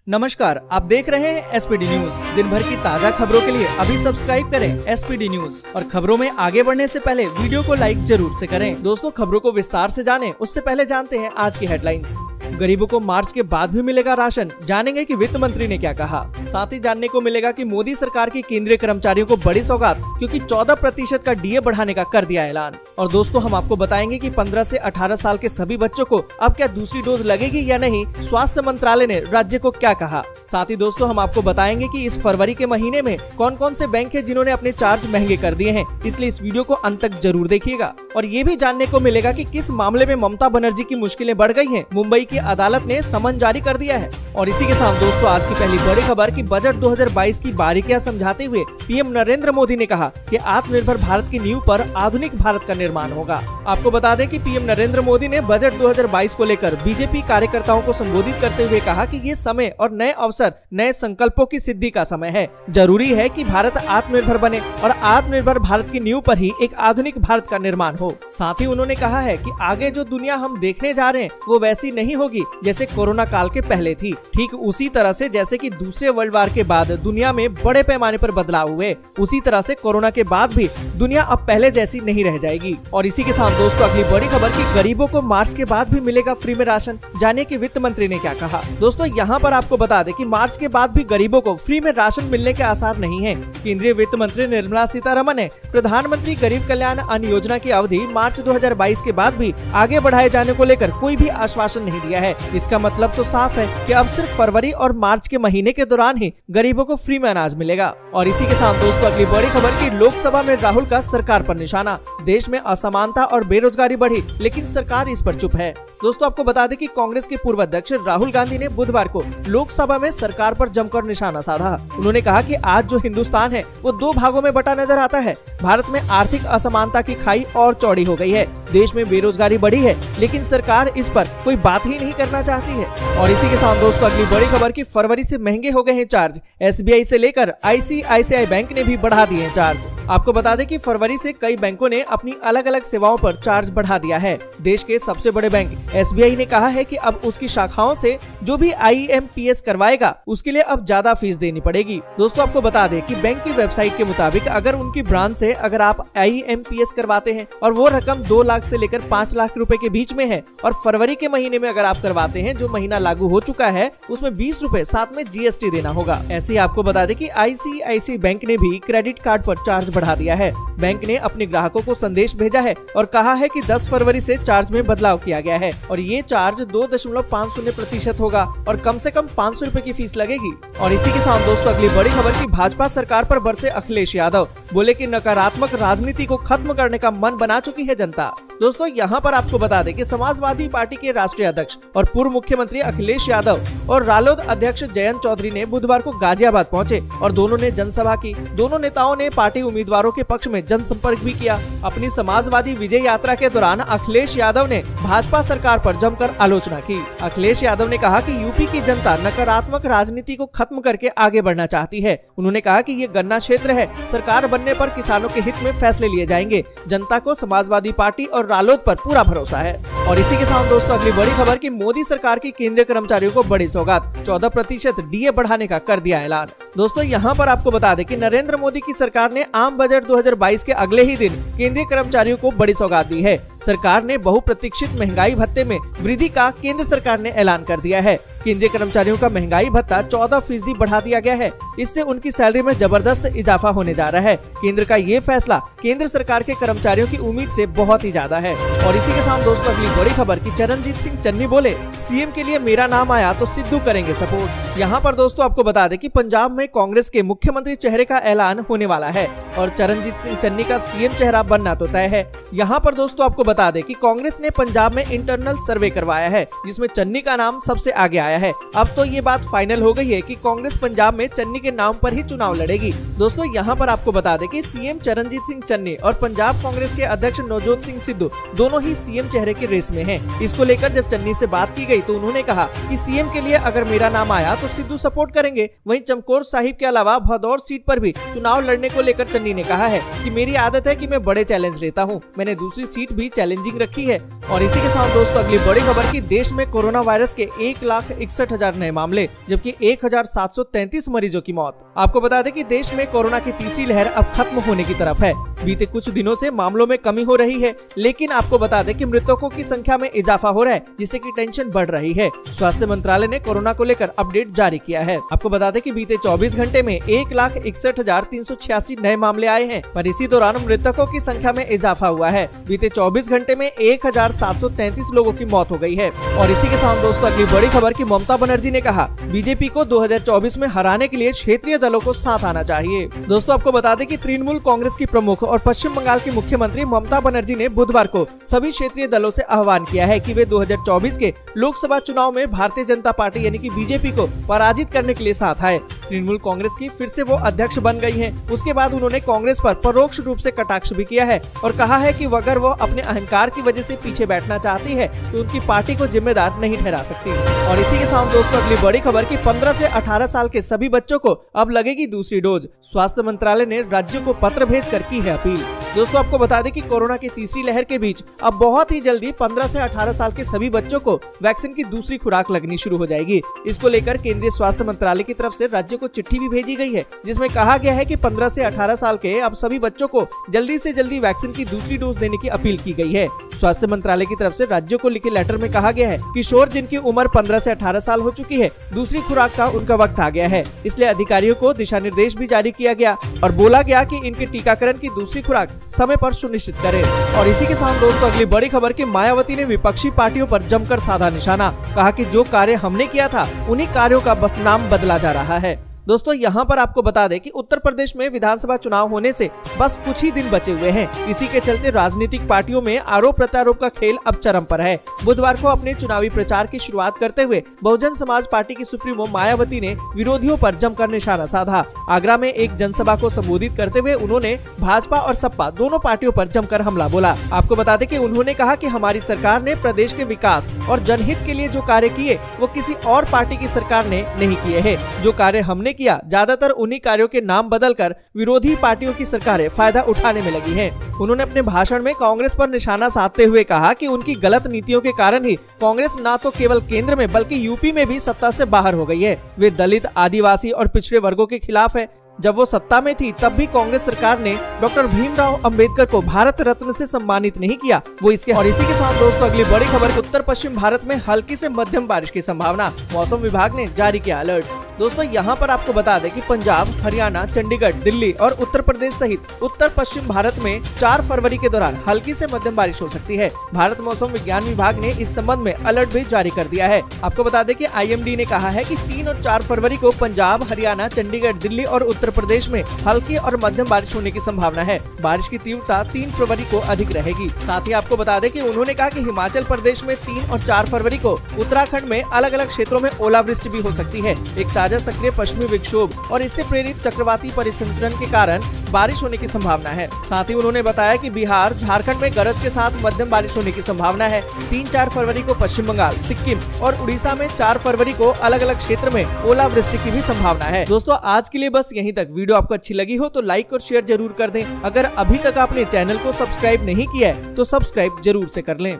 नमस्कार, आप देख रहे हैं एसपीडी न्यूज। दिन भर की ताज़ा खबरों के लिए अभी सब्सक्राइब करें एसपीडी न्यूज और खबरों में आगे बढ़ने से पहले वीडियो को लाइक जरूर से करें। दोस्तों, खबरों को विस्तार से जानें उससे पहले जानते हैं आज की हेडलाइंस। गरीबों को मार्च के बाद भी मिलेगा राशन, जानेंगे कि वित्त मंत्री ने क्या कहा। साथ ही जानने को मिलेगा कि मोदी सरकार की केंद्रीय कर्मचारियों को बड़ी सौगात, क्योंकि 14% का डीए बढ़ाने का कर दिया ऐलान। और दोस्तों, हम आपको बताएंगे कि 15 से 18 साल के सभी बच्चों को अब क्या दूसरी डोज लगेगी या नहीं, स्वास्थ्य मंत्रालय ने राज्य को क्या कहा। साथ ही दोस्तों, हम आपको बताएंगे कि इस फरवरी के महीने में कौन कौन से बैंक हैं जिन्होंने अपने चार्ज महंगे कर दिए हैं, इसलिए इस वीडियो को अंत तक जरूर देखिएगा। और ये भी जानने को मिलेगा कि किस मामले में ममता बनर्जी की मुश्किलें बढ़ गई हैं, मुंबई की अदालत ने समन जारी कर दिया है। और इसी के साथ दोस्तों, आज की पहली बड़ी खबर की बजट 2022 की बारीकियां समझाते हुए पीएम नरेंद्र मोदी ने कहा कि आत्मनिर्भर भारत की नींव पर आधुनिक भारत का निर्माण होगा। आपको बता दें कि पीएम नरेंद्र मोदी ने बजट 2022 को लेकर बीजेपी कार्यकर्ताओं को संबोधित करते हुए कहा कि ये समय और नए अवसर, नए संकल्पों की सिद्धि का समय है। जरूरी है कि भारत आत्मनिर्भर बने और आत्मनिर्भर भारत की नींव पर ही एक आधुनिक भारत का निर्माण हो। साथ ही उन्होंने कहा है कि आगे जो दुनिया हम देखने जा रहे हैं वो वैसी नहीं होगी जैसे कोरोना काल के पहले थी, ठीक उसी तरह से जैसे कि दूसरे वर्ल्ड वार के बाद दुनिया में बड़े पैमाने पर बदलाव हुए, उसी तरह से कोरोना के बाद भी दुनिया अब पहले जैसी नहीं रह जाएगी। और इसी के साथ दोस्तों, अगली बड़ी खबर की गरीबों को मार्च के बाद भी मिलेगा फ्री में राशन, जाने कि वित्त मंत्री ने क्या कहा। दोस्तों, यहाँ पर आपको बता दें कि मार्च के बाद भी गरीबों को फ्री में राशन मिलने के आसार नहीं है। केंद्रीय वित्त मंत्री निर्मला सीतारमण ने प्रधानमंत्री गरीब कल्याण अन्न योजना की अवधि मार्च 2022 के बाद भी आगे बढ़ाए जाने को लेकर कोई भी आश्वासन नहीं दिया है। इसका मतलब तो साफ है कि अब सिर्फ फरवरी और मार्च के महीने के दौरान ही गरीबों को फ्री में अनाज मिलेगा। और इसी के साथ दोस्तों, अगली बड़ी खबर की लोकसभा में राहुल का सरकार पर निशाना। देश में असमानता और बेरोजगारी बढ़ी, लेकिन सरकार इस पर चुप है। दोस्तों, आपको बता दें कि कांग्रेस के पूर्व अध्यक्ष राहुल गांधी ने बुधवार को लोकसभा में सरकार पर जमकर निशाना साधा। उन्होंने कहा कि आज जो हिंदुस्तान है वो दो भागों में बटा नजर आता है। भारत में आर्थिक असमानता की खाई और चौड़ी हो गई है, देश में बेरोजगारी बढ़ी है, लेकिन सरकार इस पर कोई बात ही नहीं करना चाहती है। और इसी के साथ दोस्तों, अगली बड़ी खबर की फरवरी से महंगे हो गए हैं चार्ज। एसबीआई से लेकर आईसीआईसीआई बैंक ने भी बढ़ा दिए हैं चार्ज। आपको बता दें कि फरवरी से कई बैंकों ने अपनी अलग अलग सेवाओं पर चार्ज बढ़ा दिया है। देश के सबसे बड़े बैंक एसबीआई ने कहा है कि अब उसकी शाखाओं से जो भी आईएमपीएस करवाएगा उसके लिए अब ज्यादा फीस देनी पड़ेगी। दोस्तों, आपको बता दें कि बैंक की वेबसाइट के मुताबिक अगर उनकी ब्रांच से अगर आप आईएमपीएस करवाते हैं और वो रकम 2 लाख से लेकर 5 लाख रुपए के बीच में है, और फरवरी के महीने में अगर आप करवाते हैं जो महीना लागू हो चुका है, उसमें 20 रुपए साथ में जीएसटी देना होगा। ऐसे ही आपको बता दें कि आईसीआईसीआई बैंक ने भी क्रेडिट कार्ड पर चार्ज बढ़ा दिया है। बैंक ने अपने ग्राहकों को संदेश भेजा है और कहा है कि 10 फरवरी से चार्ज में बदलाव किया गया है और ये चार्ज 2.50% होगा और कम से कम 500 रुपए की फीस लगेगी। और इसी के साथ दोस्तों, अगली बड़ी खबर की भाजपा सरकार पर बरसे अखिलेश यादव। बोले कि नकारात्मक राजनीति को खत्म करने का मन बना चुकी है जनता। दोस्तों, यहाँ पर आपको बता दें कि समाजवादी पार्टी के राष्ट्रीय अध्यक्ष और पूर्व मुख्यमंत्री अखिलेश यादव और रालोद अध्यक्ष जयंत चौधरी ने बुधवार को गाजियाबाद पहुंचे और दोनों ने जनसभा की। दोनों नेताओं ने पार्टी उम्मीदवारों के पक्ष में जनसंपर्क भी किया। अपनी समाजवादी विजय यात्रा के दौरान अखिलेश यादव ने भाजपा सरकार पर जमकर आलोचना की। अखिलेश यादव ने कहा कि यूपी की जनता नकारात्मक राजनीति को खत्म करके आगे बढ़ना चाहती है। उन्होंने कहा कि ये गन्ना क्षेत्र है, सरकार बनने पर किसानों के हित में फैसले लिए जाएंगे। जनता को समाजवादी पार्टी और रालोद पर पूरा भरोसा है। और इसी के साथ दोस्तों, अगली बड़ी खबर की मोदी सरकार की केंद्रीय कर्मचारियों को बड़ी सौगात, 14% डीए बढ़ाने का कर दिया ऐलान। दोस्तों, यहाँ पर आपको बता दें कि नरेंद्र मोदी की सरकार ने आम बजट 2022 के अगले ही दिन केंद्रीय कर्मचारियों को बड़ी सौगात दी है। सरकार ने बहुप्रतीक्षित महंगाई भत्ते में वृद्धि का केंद्र सरकार ने ऐलान कर दिया है। केंद्रीय कर्मचारियों का महंगाई भत्ता 14% बढ़ा दिया गया है। इससे उनकी सैलरी में जबरदस्त इजाफा होने जा रहा है। केंद्र का ये फैसला केंद्र सरकार के कर्मचारियों की उम्मीद से बहुत ही ज्यादा है। और इसी के साथ दोस्तों, अगली बड़ी खबर की चरणजीत सिंह चन्नी बोले, सीएम के लिए मेरा नाम आया तो सिद्धू करेंगे सपोर्ट। यहाँ पर दोस्तों, आपको बता दें कि पंजाब में कांग्रेस के मुख्यमंत्री चेहरे का ऐलान होने वाला है और चरणजीत सिंह चन्नी का सीएम चेहरा बनना तो तय है। यहाँ पर दोस्तों, आपको बता दें कि कांग्रेस ने पंजाब में इंटरनल सर्वे करवाया है जिसमें चन्नी का नाम सबसे आगे आया है। अब तो ये बात फाइनल हो गई है कि कांग्रेस पंजाब में चन्नी के नाम पर ही चुनाव लड़ेगी। दोस्तों, यहाँ पर आपको बता दें कि सीएम चरणजीत सिंह चन्नी और पंजाब कांग्रेस के अध्यक्ष नवजोत सिंह सिद्धू दोनों ही सीएम चेहरे के रेस में हैं। इसको लेकर जब चन्नी से बात की गई तो उन्होंने कहा कि सीएम के लिए अगर मेरा नाम आया तो सिद्धू सपोर्ट करेंगे। वहीं चमकौर साहिब के अलावा भदौर सीट पर भी चुनाव लड़ने को लेकर चन्नी ने कहा है कि मेरी आदत है कि मैं बड़े चैलेंज लेता हूँ। मैंने दूसरी सीट भी चैलेंजिंग रखी है। और इसी के साथ दोस्तों अगली बड़ी खबर की देश में कोरोना वायरस के 1,61,000 नए मामले जबकि 1,733 मरीजों की मौत। आपको बता दें कि देश में कोरोना की तीसरी लहर अब खत्म होने की तरफ है। बीते कुछ दिनों से मामलों में कमी हो रही है, लेकिन आपको बता दें कि मृतकों की संख्या में इजाफा हो रहा है, जिससे कि टेंशन बढ़ रही है। स्वास्थ्य मंत्रालय ने कोरोना को लेकर अपडेट जारी किया है। आपको बता दें कि बीते 24 घंटे में 1,61,386 नए मामले आए हैं, पर इसी दौरान मृतकों की संख्या में इजाफा हुआ है। बीते 24 घंटे में 1,733 लोगों की मौत हो गई है। और इसी के साथ दोस्तों अगली बड़ी खबर की ममता बनर्जी ने कहा बीजेपी को 2024 में हराने के लिए क्षेत्रीय दलों को साथ आना चाहिए। दोस्तों आपको बता दें कि तृणमूल कांग्रेस की प्रमुख और पश्चिम बंगाल की मुख्यमंत्री ममता बनर्जी ने बुधवार को सभी क्षेत्रीय दलों से आह्वान किया है कि वे 2024 के लोकसभा चुनाव में भारतीय जनता पार्टी यानी कि बीजेपी को पराजित करने के लिए साथ आए। तृणमूल कांग्रेस की फिर से वो अध्यक्ष बन गई हैं। उसके बाद उन्होंने कांग्रेस पर परोक्ष रूप से कटाक्ष भी किया है और कहा है कि अगर वो अपने अहंकार की वजह से पीछे बैठना चाहती है तो उनकी पार्टी को जिम्मेदार नहीं ठहरा सकती। और इसी के साथ दोस्तों अगली बड़ी खबर की 15 से 18 साल के सभी बच्चों को अब लगेगी दूसरी डोज। स्वास्थ्य मंत्रालय ने राज्यों को पत्र भेजकर की है अपील। दोस्तों आपको बता दें कि कोरोना की तीसरी लहर के बीच अब बहुत ही जल्दी 15 से 18 साल के सभी बच्चों को वैक्सीन की दूसरी खुराक लगनी शुरू हो जाएगी। इसको लेकर केंद्रीय स्वास्थ्य मंत्रालय की तरफ से राज्यों को चिट्ठी भी भेजी गई है, जिसमें कहा गया है कि 15 से 18 साल के अब सभी बच्चों को जल्दी से जल्दी वैक्सीन की दूसरी डोज देने की अपील की गई है। स्वास्थ्य मंत्रालय की तरफ से राज्यों को लिखे लेटर में कहा गया है किशोर जिनकी उम्र 15 से 18 साल हो चुकी है, दूसरी खुराक का उनका वक्त आ गया है। इसलिए अधिकारियों को दिशा निर्देश भी जारी किया गया और बोला गया कि इनके टीकाकरण की दूसरी खुराक समय पर सुनिश्चित करें। और इसी के साथ दोस्तों अगली बड़ी खबर की मायावती ने विपक्षी पार्टियों पर जमकर साधा निशाना। कहा कि जो कार्य हमने किया था उन्हीं कार्यों का बस नाम बदला जा रहा है। दोस्तों यहाँ पर आपको बता दें कि उत्तर प्रदेश में विधानसभा चुनाव होने से बस कुछ ही दिन बचे हुए हैं। इसी के चलते राजनीतिक पार्टियों में आरोप प्रत्यारोप का खेल अब चरम पर है। बुधवार को अपने चुनावी प्रचार की शुरुआत करते हुए बहुजन समाज पार्टी की सुप्रीमो मायावती ने विरोधियों पर जमकर निशाना साधा। आगरा में एक जनसभा को संबोधित करते हुए उन्होंने भाजपा और सपा दोनों पार्टियों पर जमकर हमला बोला। आपको बता दें कि उन्होंने कहा कि हमारी सरकार ने प्रदेश के विकास और जनहित के लिए जो कार्य किए वो किसी और पार्टी की सरकार ने नहीं किए हैं। जो कार्य हमने किया ज्यादातर उन्हीं कार्यों के नाम बदलकर विरोधी पार्टियों की सरकारें फायदा उठाने में लगी हैं। उन्होंने अपने भाषण में कांग्रेस पर निशाना साधते हुए कहा कि उनकी गलत नीतियों के कारण ही कांग्रेस न तो केवल केंद्र में बल्कि यूपी में भी सत्ता से बाहर हो गई है। वे दलित, आदिवासी और पिछड़े वर्गों के खिलाफ है। जब वो सत्ता में थी तब भी कांग्रेस सरकार ने डॉक्टर भीमराव अंबेडकर को भारत रत्न से सम्मानित नहीं किया। वो इसके और इसी के साथ दोस्तों अगली बड़ी खबर उत्तर पश्चिम भारत में हल्की से मध्यम बारिश की संभावना। मौसम विभाग ने जारी किया अलर्ट। दोस्तों यहाँ पर आपको बता दें कि पंजाब, हरियाणा, चंडीगढ़, दिल्ली और उत्तर प्रदेश सहित उत्तर पश्चिम भारत में 4 फरवरी के दौरान हल्की से मध्यम बारिश हो सकती है। भारत मौसम विज्ञान विभाग ने इस संबंध में अलर्ट भी जारी कर दिया है। आपको बता दें कि IMD ने कहा है कि 3 और 4 फरवरी को पंजाब, हरियाणा, चंडीगढ़, दिल्ली और उत्तर प्रदेश में हल्की और मध्यम बारिश होने की संभावना है। बारिश की तीव्रता 3 फरवरी को अधिक रहेगी। साथ ही आपको बता दें कि उन्होंने कहा कि हिमाचल प्रदेश में 3 और 4 फरवरी को उत्तराखंड में अलग अलग क्षेत्रों में ओलावृष्टि भी हो सकती है। एक ताजा सक्रिय पश्चिमी विक्षोभ और इससे प्रेरित चक्रवाती परिसंचरण के कारण बारिश होने की संभावना है। साथ ही उन्होंने बताया कि बिहार, झारखंड में गरज के साथ मध्यम बारिश होने की संभावना है। 3-4 फरवरी को पश्चिम बंगाल, सिक्किम और उड़ीसा में 4 फरवरी को अलग अलग क्षेत्र में ओलावृष्टि की भी संभावना है। दोस्तों आज के लिए बस यहीं तक। वीडियो आपको अच्छी लगी हो तो लाइक और शेयर जरूर कर दें। अगर अभी तक आपने चैनल को सब्सक्राइब नहीं किया है तो सब्सक्राइब जरूर से कर लें।